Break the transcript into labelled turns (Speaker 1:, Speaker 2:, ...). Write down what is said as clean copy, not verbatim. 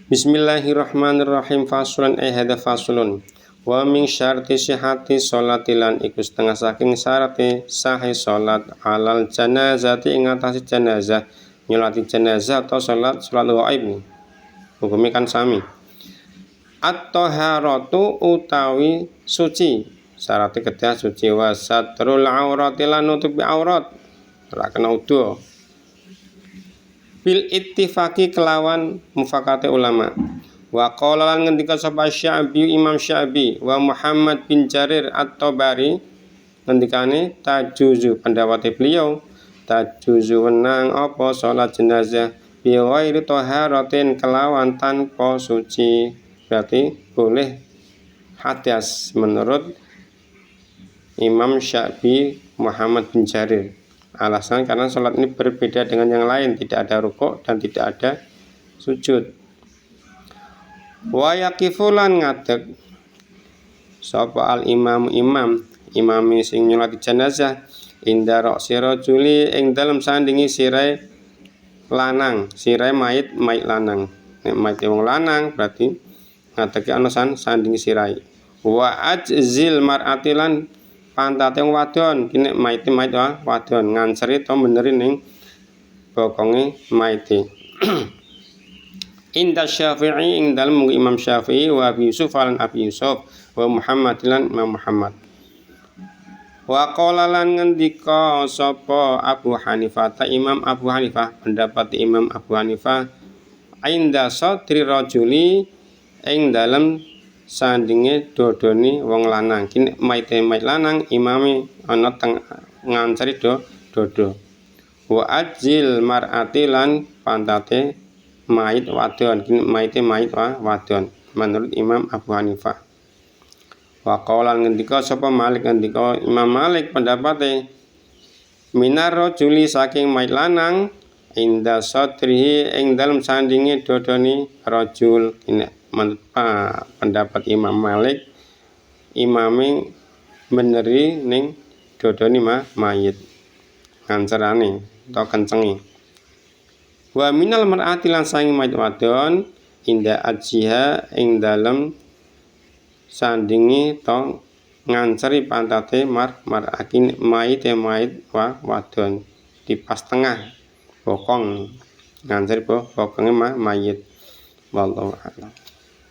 Speaker 1: Bismillahirrahmanirrahim. Faslun hadza faslun. Wa min syarti sihhati sholati lan iku setengah saking syarate sahih salat alal janazati ing atase jenazah, nyolati jenazah atau salat ghaib. Hukume kan sami. At-taharatu utawi suci, syarate kedah suci, wa satrul aurati lan nutupi aurat, ora kena udo. Bil ittifaqi kelawan mufakate ulama. Wa qala lan ngendika sapa Sya'bi Imam Sya'bi wa Muhammad bin Jarir At-Tabari ngendikane tajuzu, pendapate beliau tajuzu wenang apa salat jenazah bi ghairi taharatin kelawan tanpa suci, berarti boleh hadas menurut Imam Sya'bi Muhammad bin Jarir. Alasan karena sholat ini berbeda dengan yang lain, tidak ada rukuk dan tidak ada sujud. Wa yaqifu lan ngadeg sapa al imam sing nyolati jenazah inda ra'si rajuli ing dalem sandingi sirai lanang, sirai mayit lanang. Nek mayit wong lanang berarti ngadege ana sandingi sirai. Wa ajzil mar'ati lan pantate wong wadon, kene mayit wadon nganceri to beneri ning bokonge mayite. Inda Syafi'i ing dalem Imam Syafi'i wa Abi Yusuf lan Abi Yusuf wa Muhammad lan Imam Muhammad. Wa qala lan ngendika sapa Abu Hanifah ta Imam Abu Hanifah, pendapat Imam Abu Hanifah inda sadri rajuli ing dalem sandinge dodone wong lanang, kene mayit lanang imame ana teng ngancari dodo. Wa ajil mar'ati lan pantate mayit wadon, kene mayit wadon menurut Imam Abu Hanifah. Wa qala ngendika sapa Malik, ngendika Imam Malik pendapate minar rajuli saking mayit lanang inda sadrihi ing dalem sandinge dodone rajul, kene menurut pendapat Imam Malik imame beneri ning dodone mayit ngancerane atau kencenge. Wa minal mar'ati lan saing mayit wadon inda ajiha ing dalem sandinge to nganceri pantate mar'akin mayit wadon di pas tengah bokong nganceri bokonge mayit. Wallahu a'lam.